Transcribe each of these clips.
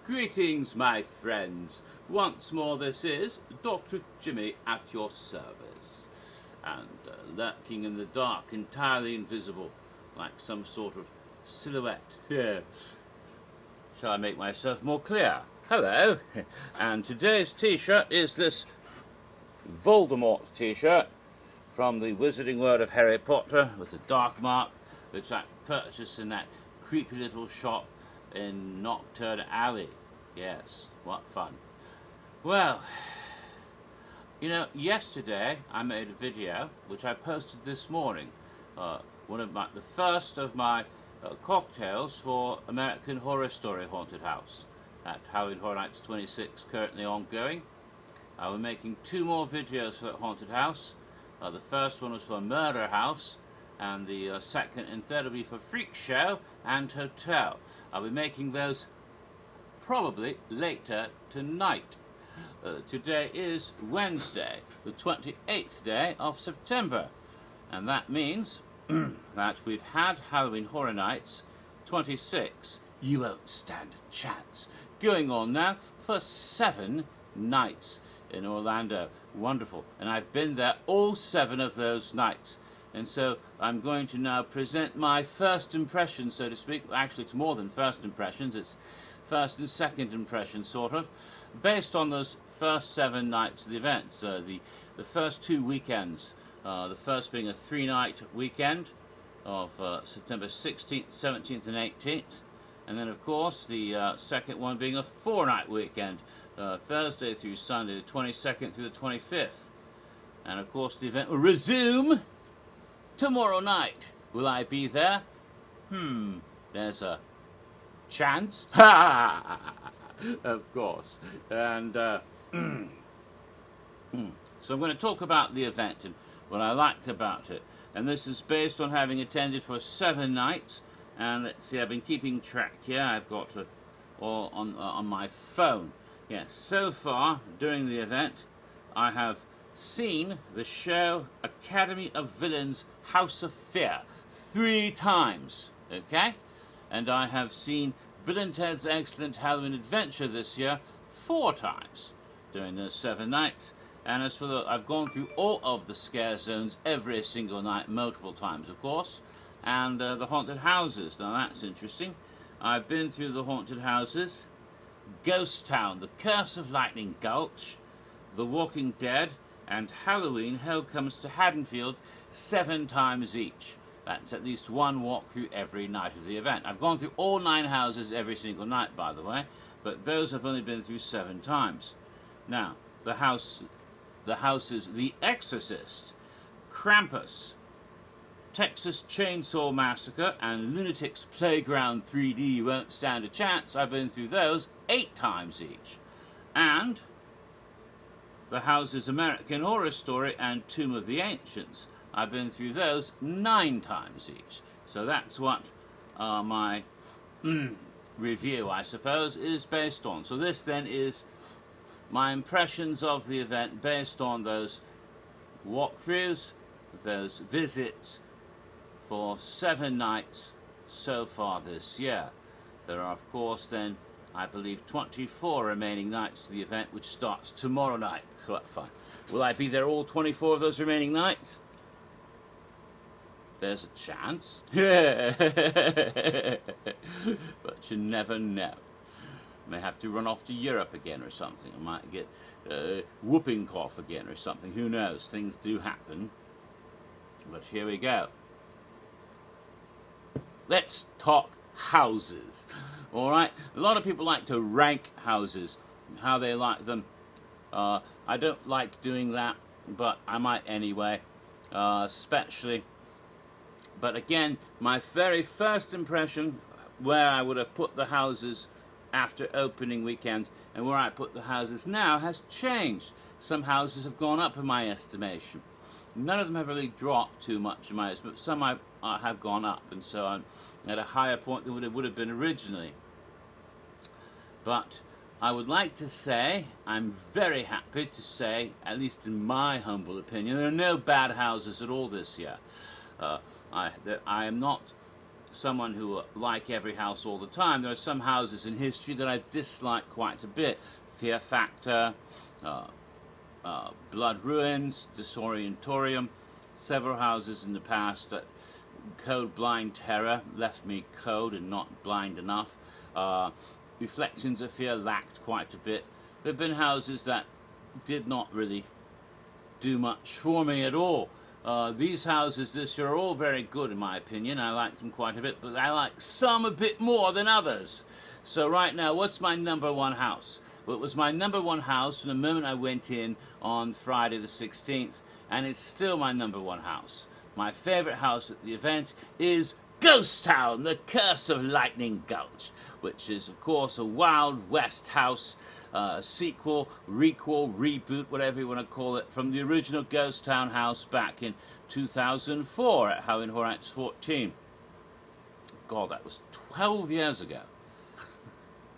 Greetings, my friends. Once more, this is Dr. Jimmy at your service. And lurking in the dark, entirely invisible, like some sort of silhouette. Yeah. Shall I make myself more clear? Hello. And today's t-shirt is this Voldemort t-shirt from the Wizarding World of Harry Potter with a dark mark, which I purchased in that creepy little shop in Nocturne Alley. Yes, what fun. Well, you know, yesterday I made a video which I posted this morning, the first of my cocktails for American Horror Story Haunted House at Halloween Horror Nights 26, currently ongoing. We're making 2 more videos for that haunted house. The first one was for Murder House, and the second and third will be for Freak Show and Hotel. I'll be making those probably later tonight. Today is Wednesday, the 28th day of September, and that means that we've had Halloween Horror Nights 26, You Won't Stand a Chance, going on now for 7 nights in Orlando. Wonderful. And I've been there all 7 of those nights. And so I'm going to now present my first impressions, so to speak. Actually, it's more than first impressions. It's first and second impressions, sort of, based on those first 7 nights of the event. So the first 2 weekends, the first being a 3-night weekend of September 16th, 17th, and 18th. And then, of course, the second one being a 4-night weekend, Thursday through Sunday, the 22nd through the 25th. And, of course, the event will resume tomorrow night. Will I be there? There's a chance. Of course. And so I'm going to talk about the event and what I like about it. And this is based on having attended for 7 nights. And let's see, I've been keeping track here. I've got it all on my phone. Yes, so far during the event, I have seen the show Academy of Villains House of Fear 3 times, okay? And I have seen Bill and Ted's Excellent Halloween Adventure this year 4 times during those 7 nights. And as for I've gone through all of the scare zones every single night, multiple times, of course. And the haunted houses. Now that's interesting. I've been through the haunted houses, Ghost Town, The Curse of Lightning Gulch, The Walking Dead, and Halloween Hell Comes to Haddonfield 7 times each. That's at least 1 walkthrough every night of the event. I've gone through all 9 houses every single night, by the way, but those I've only been through 7 times. Now, the houses The Exorcist, Krampus, Texas Chainsaw Massacre, and Lunatic's Playground 3D Won't Stand a Chance. I've been through those 8 times each. And the houses American Horror Story and Tomb of the Ancients. I've been through those 9 times each. So that's what my review, I suppose, is based on. So this then is my impressions of the event based on those walkthroughs, those visits for 7 nights so far this year. There are, of course, then, I believe, 24 remaining nights to the event, which starts tomorrow night. What fun. Will I be there all 24 of those remaining nights? There's a chance. But you never know. I may have to run off to Europe again or something. I might get whooping cough again or something. Who knows? Things do happen. But here we go. Let's talk houses. All right? A lot of people like to rank houses, how they like them. I don't like doing that, but I might anyway, especially. But again, my very first impression, where I would have put the houses after opening weekend and where I put the houses now, has changed. Some houses have gone up in my estimation. None of them have really dropped too much in my estimation, but some have gone up, and so I'm at a higher point than it would have been originally. But I would like to say, I'm very happy to say, at least in my humble opinion, there are no bad houses at all this year. I am not someone who like every house all the time, there are some houses in history that I dislike quite a bit. Fear Factor, Blood Ruins, Disorientorium, several houses in the past. Code Blind Terror left me cold and not blind enough. Reflections of Fear lacked quite a bit. There have been houses that did not really do much for me at all. These houses this year are all very good in my opinion. I like them quite a bit, but I like some a bit more than others. So right now, what's my number one house? Well, it was my number one house from the moment I went in on Friday the 16th, and it's still my number one house. My favourite house at the event is Ghost Town, The Curse of Lightning Gulch, which is, of course, a Wild West house, sequel, requel, reboot, whatever you want to call it, from the original Ghost Town house back in 2004 at Howin Horrocks 14. God, that was 12 years ago.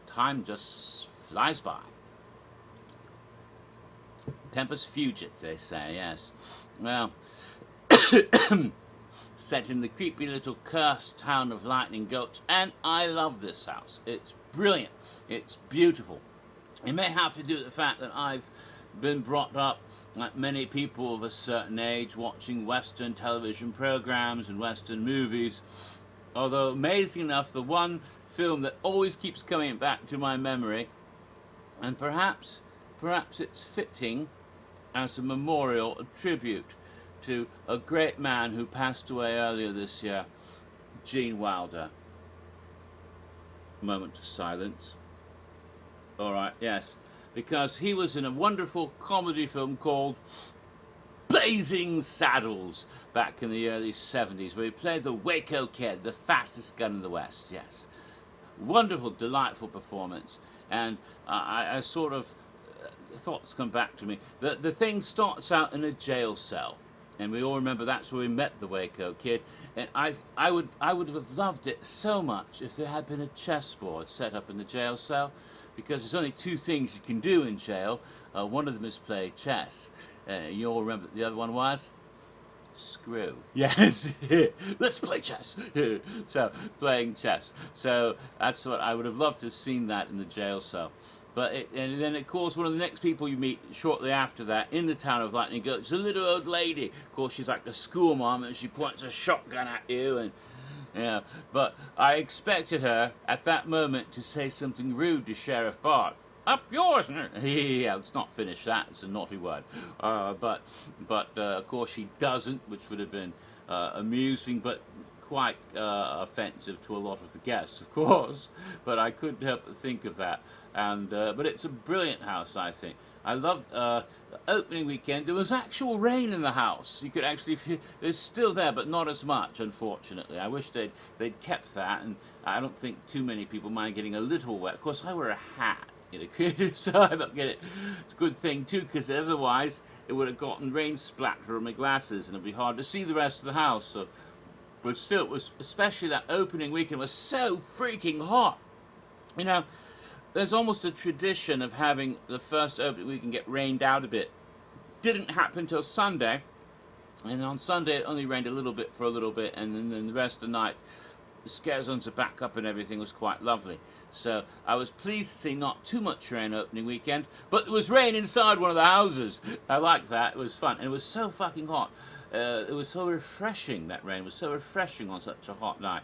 Time just flies by. Tempus fugit, they say, yes. Well, set in the creepy little cursed town of Lightning Gulch, and I love this house. It's brilliant. It's beautiful. It may have to do with the fact that I've been brought up, like many people of a certain age, watching Western television programs and Western movies. Although, amazing enough, the one film that always keeps coming back to my memory, and perhaps it's fitting as a memorial, a tribute to a great man who passed away earlier this year, Gene Wilder. Moment of silence. All right, yes, because he was in a wonderful comedy film called Blazing Saddles back in the early 70s, where he played the Waco Kid, the fastest gun in the West, yes. Wonderful, delightful performance, and I sort of, thoughts come back to me. The thing starts out in a jail cell, and we all remember that's where we met the Waco Kid, and I would have loved it so much if there had been a chessboard set up in the jail cell, because there's only two things you can do in jail. One of them is play chess. You all remember what the other one was? Screw. Yes. Let's play chess. So, playing chess. So, that's what I would have loved to have seen that in the jail cell. But and then, of course, one of the next people you meet shortly after that in the town of Lightning Gulch is a little old lady. Of course, she's like the school mom, and she points a shotgun at you, and yeah. But I expected her at that moment to say something rude to Sheriff Bart. Up yours! Yeah, let's not finish that. It's a naughty word. But of course she doesn't, which would have been amusing, but quite offensive to a lot of the guests, of course. But I couldn't help but think of that. And but it's a brilliant house, I think. I loved the opening weekend. There was actual rain in the house. You could actually feel it's still there, but not as much, unfortunately. I wish they'd kept that, and I don't think too many people mind getting a little wet. Of course, I wear a hat. You know, so I don't get it. It's a good thing too, because otherwise it would have gotten rain splatter on my glasses, and it'd be hard to see the rest of the house. So, but still, it was, especially that opening weekend was so freaking hot. You know, there's almost a tradition of having the first opening weekend get rained out a bit. Didn't happen till Sunday, and on Sunday it only rained a little bit for a little bit, and then the rest of the night the scare zones are back up and everything was quite lovely. So I was pleased to see not too much rain opening weekend, but there was rain inside one of the houses. I liked that. It was fun. And it was so fucking hot. It was so refreshing, that rain. It was so refreshing on such a hot night.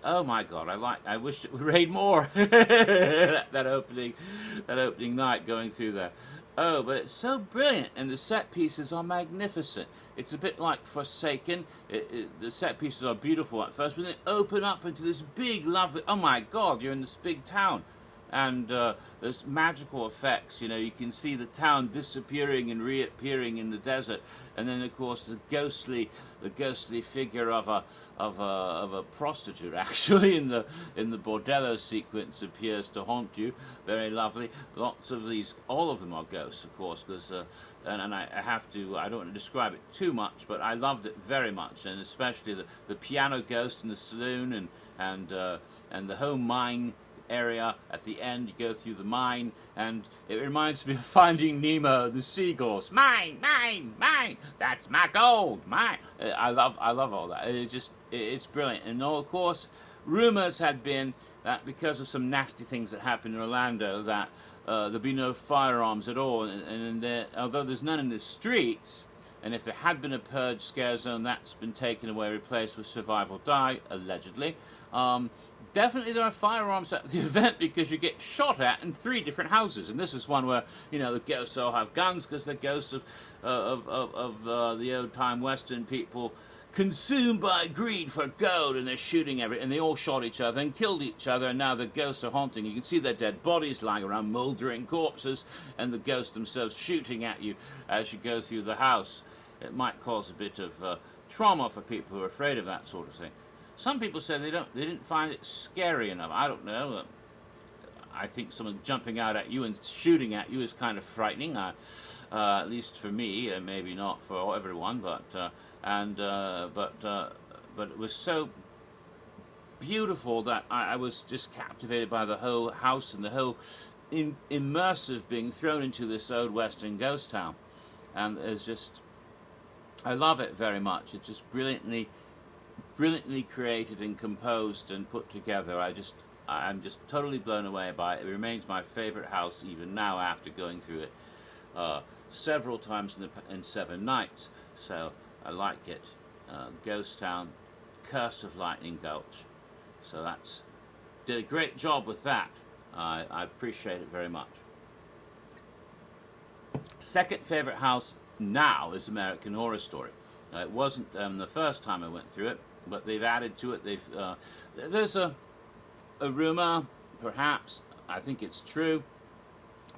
Oh my God, I wish it would rain more. that opening night going through there. Oh, but it's so brilliant, and the set pieces are magnificent. It's a bit like Forsaken. The set pieces are beautiful at first, but then they open up into this big, lovely, oh my God, you're in this big town. And there's magical effects, you know, you can see the town disappearing and reappearing in the desert. And then, of course, the ghostly figure of a prostitute, actually, in the bordello sequence appears to haunt you. Very lovely. Lots of these, all of them are ghosts, of course, because and I have to, I don't want to describe it too much, but I loved it very much, and especially the piano ghost in the saloon and the home mine area at the end. You go through the mine, and it reminds me of Finding Nemo, the seagulls. Mine, mine, mine. That's my gold. Mine. I love all that. It's brilliant. And of course, rumours had been that because of some nasty things that happened in Orlando, that there'd be no firearms at all, and although there's none in the streets, and if there had been a purge scare zone, that's been taken away, replaced with survive or die, allegedly. Definitely there are firearms at the event, because you get shot at in 3 different houses, and this is one where, you know, the ghosts all have guns because they're ghosts of the old-time Western people consumed by greed for gold, and they're shooting and they all shot each other and killed each other, and now the ghosts are haunting. You can see their dead bodies lying around, mouldering corpses, and the ghosts themselves shooting at you as you go through the house. It might cause a bit of trauma for people who are afraid of that sort of thing. Some people say they didn't find it scary enough. I don't know. I think someone jumping out at you and shooting at you is kind of frightening. At least for me, maybe not for everyone, but it was so beautiful that I was just captivated by the whole house and the whole immersive being thrown into this old Western ghost town, and it's just, I love it very much. It's just brilliantly created and composed and put together. I'm just totally blown away by it. It remains my favorite house even now after going through it several times in 7 nights. So I like it. Ghost Town, Curse of Lightning Gulch. So did a great job with that. I appreciate it very much. Second favorite house now is American Horror Story. It wasn't the first time I went through it, but they've added to it. There's a rumor, perhaps, I think it's true.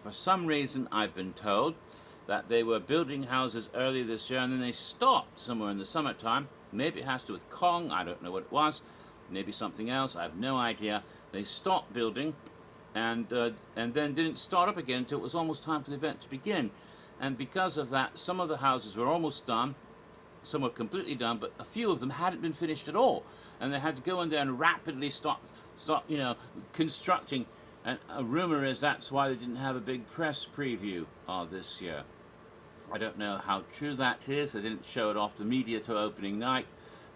For some reason, I've been told that they were building houses earlier this year, and then they stopped somewhere in the summertime. Maybe it has to do with Kong, I don't know what it was. Maybe something else, I have no idea. They stopped building, and then didn't start up again until it was almost time for the event to begin. And because of that, some of the houses were almost done, some were completely done, but a few of them hadn't been finished at all. And they had to go in there and rapidly stop constructing. And a rumor is that's why they didn't have a big press preview this year. I don't know how true that is. They didn't show it off to media till opening night.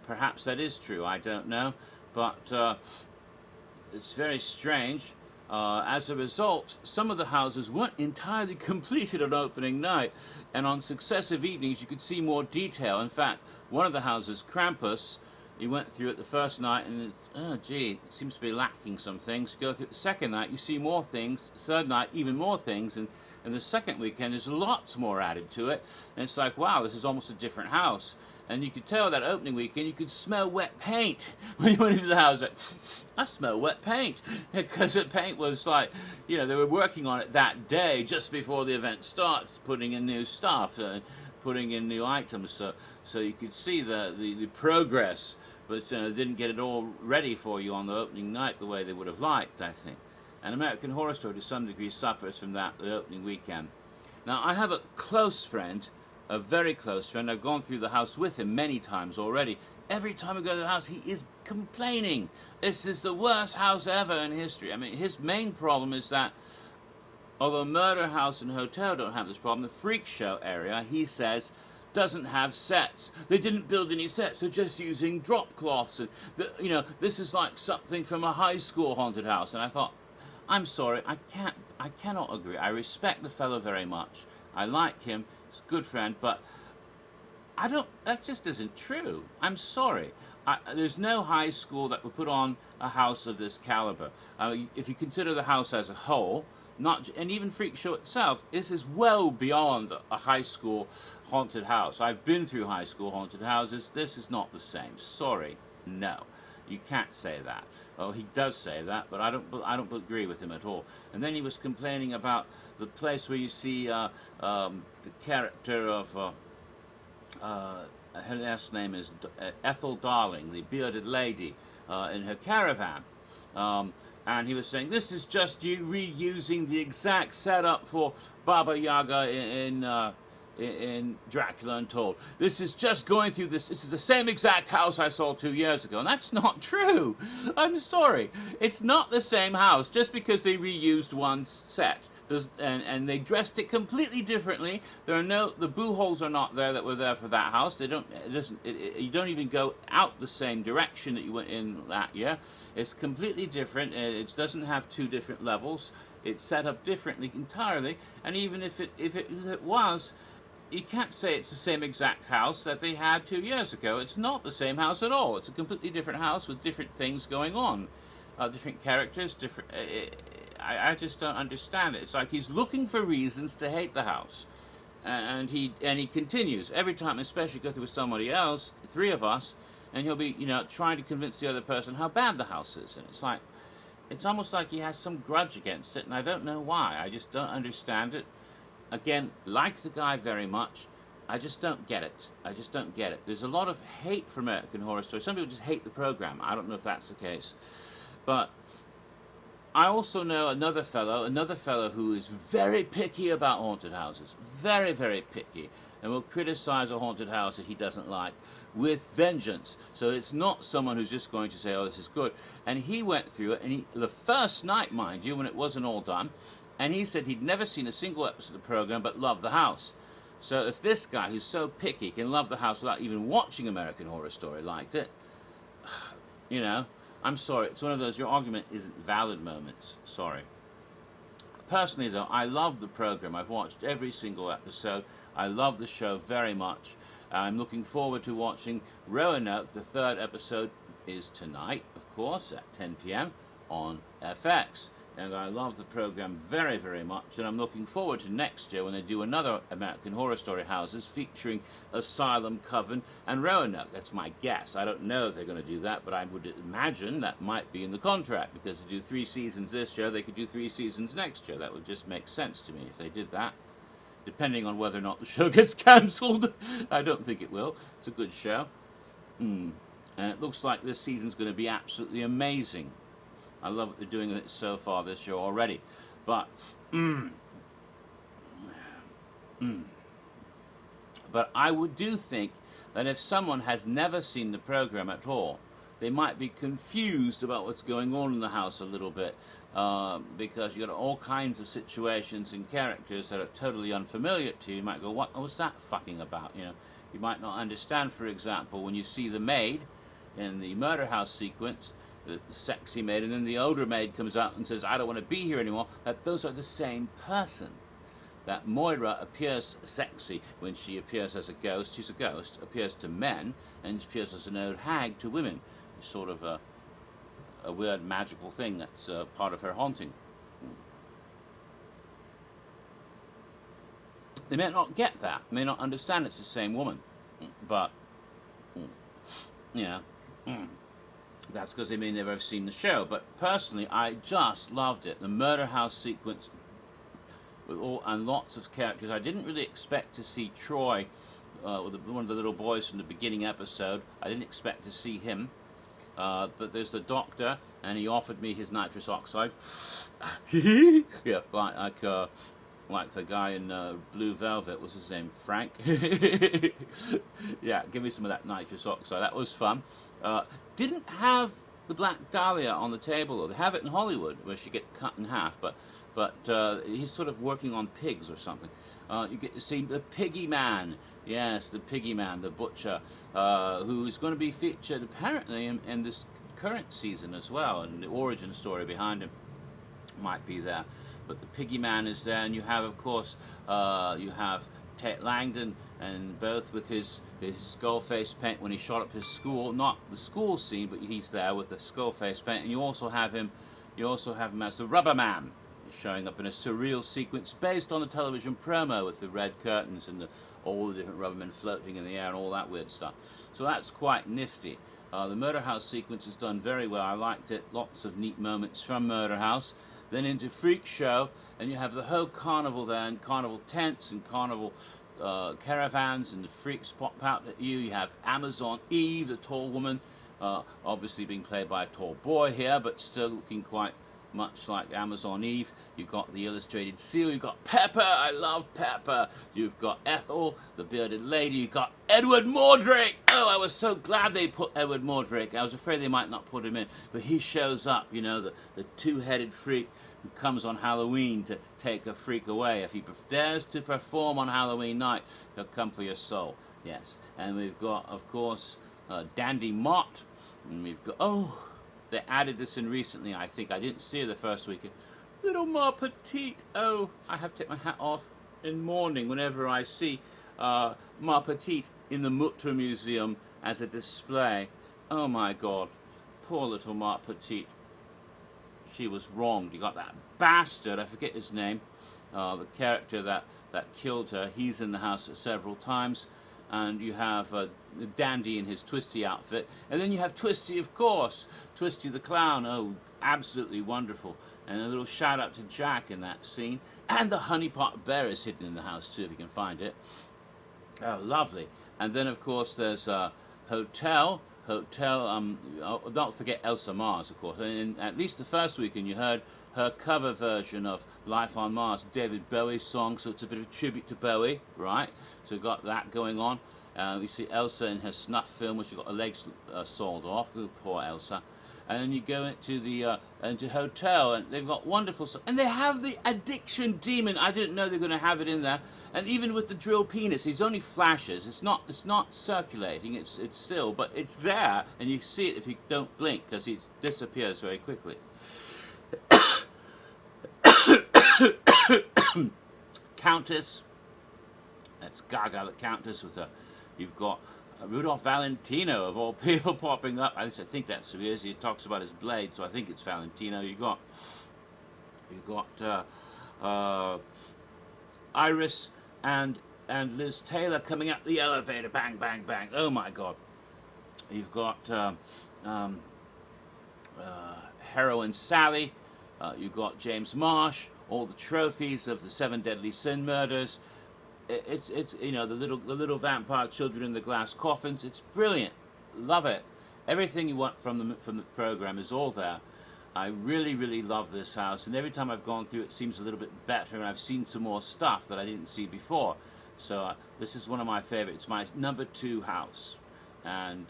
Perhaps that is true, I don't know. But it's very strange. As a result, some of the houses weren't entirely completed on opening night, and on successive evenings you could see more detail. In fact, one of the houses, Krampus, you went through it the first night and it seems to be lacking some things. Go through it the second night, you see more things. The third night, even more things. And the second weekend, there's lots more added to it. And it's like, wow, this is almost a different house. And you could tell that opening weekend, you could smell wet paint when you went into the house. Like, I smell wet paint. Because the paint was like, you know, they were working on it that day, just before the event starts, putting in new stuff, putting in new items. So you could see the progress, but didn't get it all ready for you on the opening night the way they would have liked, I think. And American Horror Story, to some degree, suffers from that, the opening weekend. Now, I have a close friend, a very close friend. I've gone through the house with him many times already. Every time we go to the house, he is complaining. This is the worst house ever in history. I mean, his main problem is that, although Murder House and Hotel don't have this problem, the Freak Show area, he says, doesn't have sets. They didn't build any sets. They're just using drop cloths. And you know, this is like something from a high school haunted house. And I thought, I'm sorry, I cannot agree. I respect the fellow very much. I like him. He's a good friend, but that just isn't true. I'm sorry. There's no high school that would put on a house of this caliber. If you consider the house as a whole, and even Freak Show itself, this is well beyond a high school haunted house. I've been through high school haunted houses. This is not the same. Sorry, no, you can't say that. Oh, he does say that, but I don't agree with him at all. And then he was complaining about the place where you see the character of her last name is Ethel Darling, the bearded lady, in her caravan. And he was saying, this is just you reusing the exact setup for Baba Yaga in Dracula Untold. This is just going through this. This is the same exact house I saw 2 years ago. And that's not true. I'm sorry. It's not the same house just because they reused one set. And they dressed it completely differently. There are the boo holes are not there that were there for that house. They don't. You don't even go out the same direction that you went in that year. It's completely different. It doesn't have two different levels. It's set up differently entirely. And even if it was, you can't say it's the same exact house that they had 2 years ago. It's not the same house at all. It's a completely different house with different things going on, different characters, different. I just don't understand it. It's like he's looking for reasons to hate the house, and he continues every time, especially go through with somebody else, three of us, and he'll be trying to convince the other person how bad the house is, and it's almost like he has some grudge against it, and I don't know why. I just don't understand it. Again, like the guy very much, I just don't get it. I just don't get it. There's a lot of hate for American Horror Story. Some people just hate the program. I don't know if that's the case, but I also know another fellow who is very picky about haunted houses. Very, very picky. And will criticize a haunted house that he doesn't like with vengeance. So it's not someone who's just going to say, oh, this is good. And he went through it, and the first night, mind you, when it wasn't all done, and he said he'd never seen a single episode of the program but loved the house. So if this guy, who's so picky, can love the house without even watching American Horror Story, liked it, I'm sorry, it's one of those, your argument isn't valid moments. Sorry. Personally, though, I love the program. I've watched every single episode. I love the show very much. I'm looking forward to watching Roanoke. The third episode is tonight, of course, at 10 p.m. on FX. And I love the program very, very much, and I'm looking forward to next year when they do another American Horror Story houses featuring Asylum, Coven, and Roanoke. That's my guess. I don't know if they're going to do that, but I would imagine that might be in the contract, because to do 3 seasons this year, they could do 3 seasons next year. That would just make sense to me if they did that, depending on whether or not the show gets cancelled. I don't think it will. It's a good show. And it looks like this season's going to be absolutely amazing. I love what they're doing with it so far this year already. But, but I do think that if someone has never seen the program at all, they might be confused about what's going on in the house a little bit, because you've got all kinds of situations and characters that are totally unfamiliar to you. You might go, what was that fucking about? You might not understand, for example, when you see the maid in the murder house sequence, the sexy maid, and then the older maid comes out and says, I don't want to be here anymore, that those are the same person. That Moira appears sexy when she appears as a ghost. She's a ghost, appears to men, and she appears as an old hag to women. It's sort of a weird magical thing that's part of her haunting. They may not get that, may not understand it's the same woman, but, that's because they may never have seen the show. But personally, I just loved it. The murder house sequence with and lots of characters. I didn't really expect to see Troy, with one of the little boys from the beginning episode. I didn't expect to see him. But there's the doctor, and he offered me his nitrous oxide. Yeah, like the guy in Blue Velvet. What's his name? Frank? Yeah, give me some of that nitrous oxide. That was fun. Didn't have the Black Dahlia on the table, or they have it in Hollywood, where she gets cut in half, but he's sort of working on pigs or something. You get to see the Piggy Man. Yes, the Piggy Man, the butcher, who's going to be featured apparently in this current season as well, and the origin story behind him might be there. But the Piggy Man is there, and you have, of course, you have Tate Langdon, and both with his skull face paint when he shot up his school, not the school scene, but he's there with the skull face paint, and you also have him as the Rubber Man, showing up in a surreal sequence based on the television promo with the red curtains and all the different rubber men floating in the air and all that weird stuff. So that's quite nifty. The Murder House sequence is done very well. I liked it. Lots of neat moments from Murder House. Then into Freak Show, and you have the whole carnival there, and carnival tents and carnival caravans, and the freaks pop out at you. You have Amazon Eve, the tall woman, obviously being played by a tall boy here, but still looking quite much like Amazon Eve. You've got the illustrated seal, you've got Pepper, I love Pepper. You've got Ethel, the bearded lady, you've got Edward Mordrake. Oh, I was so glad they put Edward Mordrake. I was afraid they might not put him in, but he shows up, the two-headed freak who comes on Halloween to take a freak away. If he dares to perform on Halloween night, he'll come for your soul. Yes, and we've got, of course, Dandy Mott, and we've got, oh, they added this in recently, I think. I didn't see her the first weekend. Little Ma Petite. Oh, I have to take my hat off in mourning whenever I see Ma Petite in the Mutter Museum as a display. Oh my God, poor little Ma Petite. She was wronged. You got that bastard, I forget his name, the character that killed her. He's in the house several times. And you have Dandy in his Twisty outfit. And then you have Twisty, of course. Twisty the Clown. Oh, absolutely wonderful. And a little shout out to Jack in that scene. And the Honey Pot Bear is hidden in the house too, if you can find it. Oh, lovely. And then, of course, there's Hotel. Don't forget Elsa Mars, of course. And in at least the first weekend, you heard her cover version of Life on Mars, David Bowie's song, so it's a bit of a tribute to Bowie, right? So we've got that going on. You see Elsa in her snuff film, where she got her legs sawed off. Ooh, poor Elsa. And then you go into Hotel, and they've got wonderful stuff. And they have the Addiction Demon. I didn't know they were going to have it in there. And even with the drill penis, he's only flashes. It's not circulating. It's still, but it's there, and you see it if you don't blink, because he disappears very quickly. Countess. That's Gaga the Countess with her. You've got Rudolph Valentino, of all people, popping up. At least I think that's who he is. He talks about his blade, so I think it's Valentino. You got Iris and Liz Taylor coming up the elevator. Bang, bang, bang. Oh my God. You've got Heroine Sally. You've got James Marsh. All the trophies of the 7 Deadly Sin murders. It's you know, the little vampire children in the glass coffins. It's brilliant. Love it. Everything you want from the program is all there. I really love this house, and every time I've gone through it seems a little bit better, and I've seen some more stuff that I didn't see before. So this is one of my favorites. It's my number 2 house, and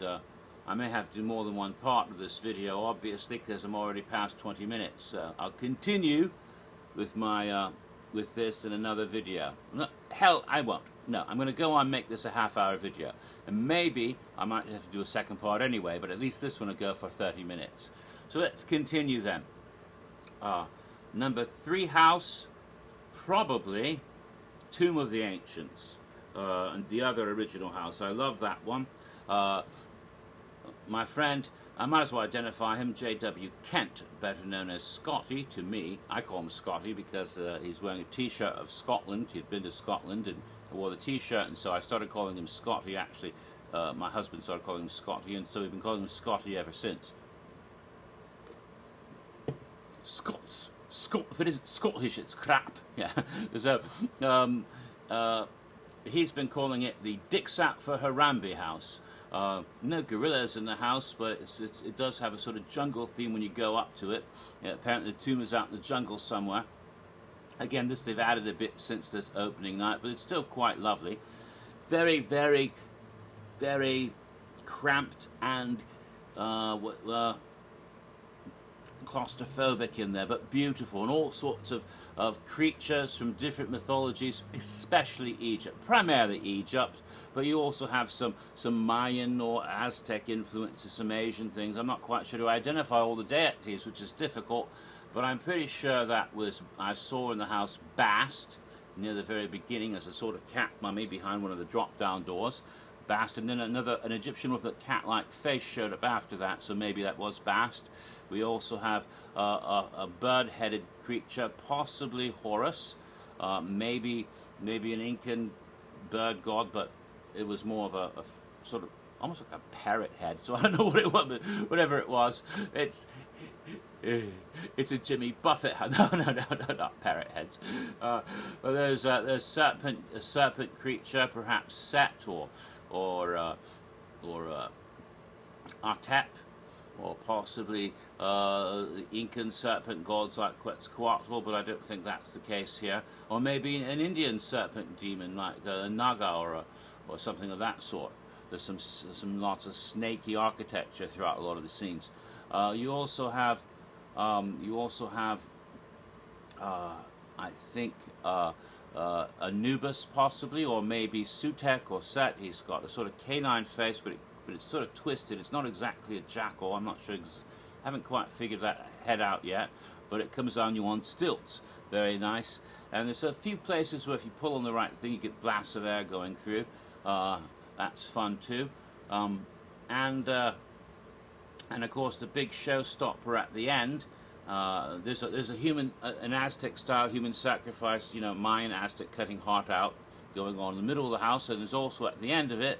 I may have to do more than one part of this video, obviously, because I'm already past 20 minutes. I'll continue with my with this in another video. No, hell, I won't. No, I'm going to go on and make this a half-hour video. And maybe I might have to do a second part anyway, but at least this one will go for 30 minutes. So let's continue then. Number 3 house, probably Tomb of the Ancients, and the other original house. I love that one. My friend, I might as well identify him, J.W. Kent, better known as Scotty to me. I call him Scotty because he's wearing a t-shirt of Scotland. He'd been to Scotland and wore the t-shirt, and so I started calling him Scotty. Actually, my husband started calling him Scotty, and so we've been calling him Scotty ever since. If it isn't Scottish, it's crap. Yeah. So he's been calling it the Dixat for Harambe house. No gorillas in the house, but it does have a sort of jungle theme when you go up to it. Yeah, apparently the tomb is out in the jungle somewhere. Again, they've added a bit since this opening night, but it's still quite lovely. Very, very, very cramped and claustrophobic in there, but beautiful, and all sorts of creatures from different mythologies, especially Egypt, primarily Egypt, but you also have some Mayan or Aztec influences, some Asian things. I'm not quite sure to identify all the deities, which is difficult, but I'm pretty sure that was, I saw in the house Bast near the very beginning as a sort of cat mummy behind one of the drop-down doors. Bast, and then an Egyptian with a cat-like face showed up after that, so maybe that was Bast. We also have a bird-headed creature, possibly Horus, maybe an Incan bird god, but it was more of a sort of almost like a parrot head. So I don't know what it was, but whatever it was, it's a Jimmy Buffett head. No, not parrot heads. But there's a serpent creature, perhaps Set or Atep, or possibly Incan serpent gods like Quetzalcoatl, but I don't think that's the case here. Or maybe an Indian serpent demon like a Naga or something of that sort. There's some lots of snaky architecture throughout a lot of the scenes. You also have I think Anubis possibly, or maybe Sutek or Set. He's got a sort of canine face, but it's sort of twisted. It's not exactly a jackal. I'm not sure. Haven't quite figured that head out yet. But it comes on you on stilts. Very nice. And there's a few places where if you pull on the right thing, you get blasts of air going through. That's fun too. And of course the big showstopper at the end. There's an Aztec-style human sacrifice, Mayan Aztec cutting heart out, going on in the middle of the house, and there's also at the end of it,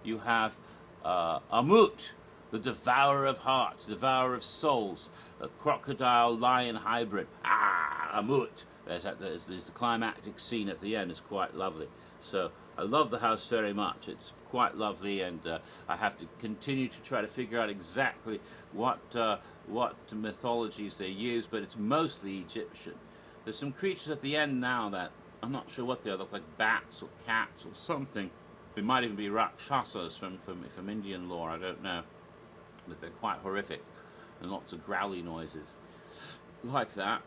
you have Amut, the devourer of hearts, devourer of souls, a crocodile-lion hybrid. Amut. There's the climactic scene at the end. It's quite lovely. So I love the house very much. It's quite lovely, and I have to continue to try to figure out exactly what mythologies they use, but it's mostly Egyptian. There's some creatures at the end now that I'm not sure what they are. They look like bats or cats or something. They might even be rakshasas from Indian lore. I don't know, but they're quite horrific and lots of growly noises like that.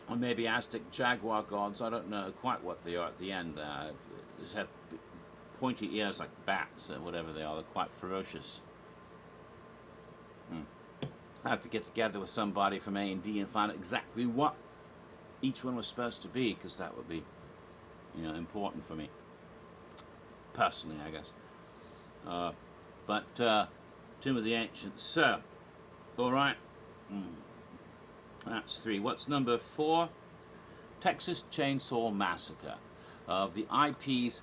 Or maybe Aztec jaguar gods. I don't know quite what they are at the end. They just have pointy ears like bats or whatever they are. They're quite ferocious. I have to get together with somebody from A&D and find out exactly what each one was supposed to be, because that would be, important for me personally, I guess. But Tomb of the Ancients. So, all right. That's 3. What's number 4? Texas Chainsaw Massacre. Of the IPs,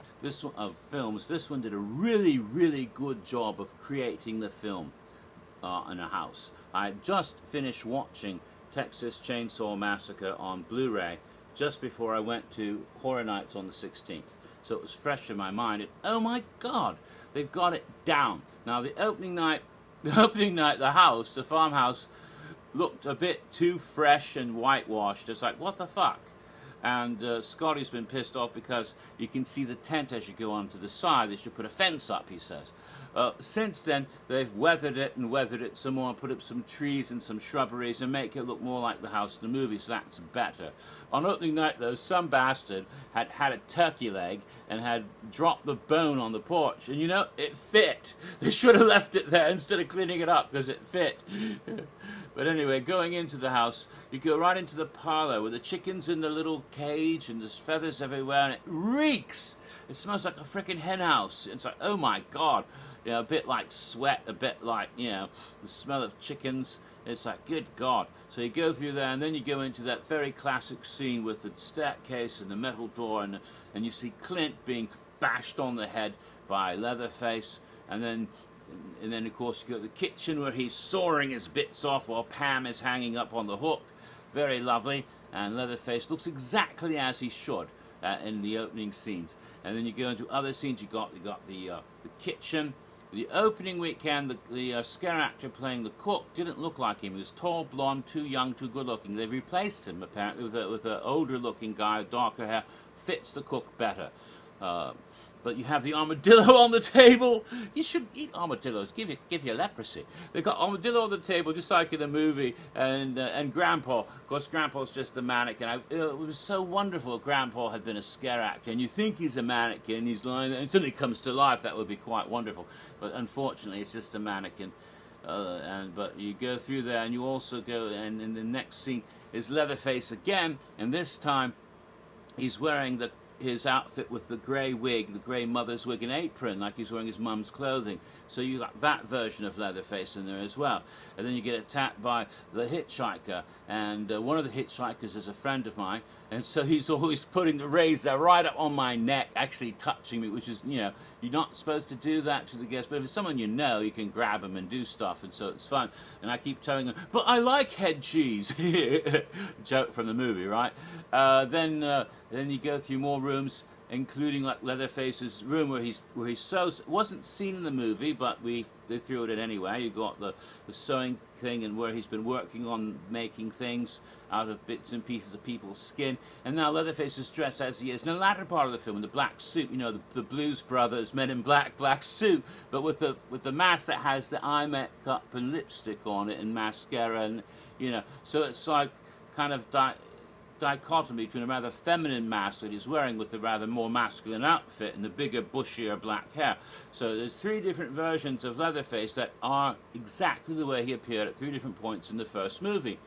of films, this one did a really, really good job of creating the film in a house. I just finished watching Texas Chainsaw Massacre on Blu-ray just before I went to Horror Nights on the 16th. So it was fresh in my mind. Oh my God, they've got it down. Now the opening night, the farmhouse, looked a bit too fresh and whitewashed. It's like, what the fuck? And Scotty's been pissed off because you can see the tent as you go onto the side. They should put a fence up, he says. Since then, they've weathered it some more, put up some trees and some shrubberies and make it look more like the house in the movie, so that's better. On opening night, though, some bastard had a turkey leg and had dropped the bone on the porch. And it fit. They should have left it there instead of cleaning it up, because it fit. But anyway, going into the house, you go right into the parlor with the chickens in the little cage and there's feathers everywhere, and it reeks. It smells like a frickin' hen house. It's like, oh my God. A bit like sweat, a bit like, the smell of chickens. It's like, good God. So you go through there, and then you go into that very classic scene with the staircase and the metal door, and you see Clint being bashed on the head by Leatherface, and then of course you go to the kitchen where he's sawing his bits off while Pam is hanging up on the hook. Very lovely, and Leatherface looks exactly as he should in the opening scenes. And then you go into other scenes. You got the kitchen. The opening weekend, the scare actor playing the cook didn't look like him. He was tall, blonde, too young, too good-looking. They've replaced him, apparently, with an older-looking guy, darker hair. Fits the cook better. But you have the armadillo on the table. You should eat armadillos. Give you leprosy. They've got armadillo on the table, just like in the movie. And Grandpa. Of course, Grandpa's just a mannequin. It was so wonderful if Grandpa had been a scare actor. And you think he's a mannequin. He's lying there. Until he comes to life, that would be quite wonderful. But unfortunately, it's just a mannequin. But you go through there, and you also go, and in the next scene is Leatherface again. And this time, he's wearing his outfit with the grey wig, the grey mother's wig and apron, like he's wearing his mum's clothing. So you got that version of Leatherface in there as well. And then you get attacked by the hitchhiker, and one of the hitchhikers is a friend of mine, and so he's always putting the razor right up on my neck, actually touching me, which is, you're not supposed to do that to the guests, but if it's someone you know, you can grab them and do stuff, and so it's fun. And I keep telling them, but I like head cheese. Joke from the movie, right? Then you go through more rooms, including like Leatherface's room where he's wasn't seen in the movie, but they threw it in anyway. You got the sewing thing, and where he's been working on making things out of bits and pieces of people's skin. And now Leatherface is dressed as he is in the latter part of the film, in the black suit, the Blues Brothers, Men in Black suit, but with the mask that has the eye makeup and lipstick on it and mascara, and so it's like kind of dichotomy between a rather feminine mask that he's wearing with the rather more masculine outfit and the bigger, bushier black hair. So there's 3 different versions of Leatherface that are exactly the way he appeared at 3 different points in the first movie.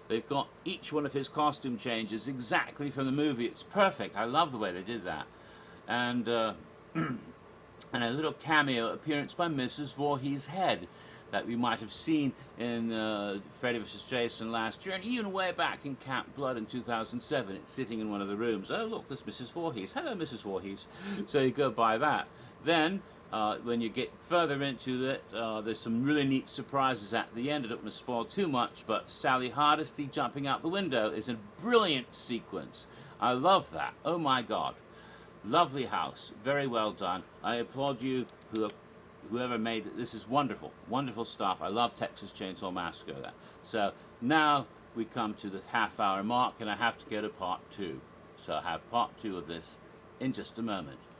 They've got each one of his costume changes exactly from the movie. It's perfect. I love the way they did that. And and a little cameo appearance by Mrs. Voorhees' head that we might have seen in Freddy vs. Jason last year, and even way back in Camp Blood in 2007. It's sitting in one of the rooms. Oh, look, there's Mrs. Voorhees. Hello, Mrs. Voorhees. So you go by that. Then, when you get further into it, there's some really neat surprises at the end. I don't want to spoil too much, but Sally Hardesty jumping out the window is a brilliant sequence. I love that. Oh, my God. Lovely house. Very well done. I applaud you whoever made it. This is wonderful, wonderful stuff. I love Texas Chainsaw Massacre. So now we come to the half-hour mark, and I have to go to part 2. So I'll have part 2 of this in just a moment.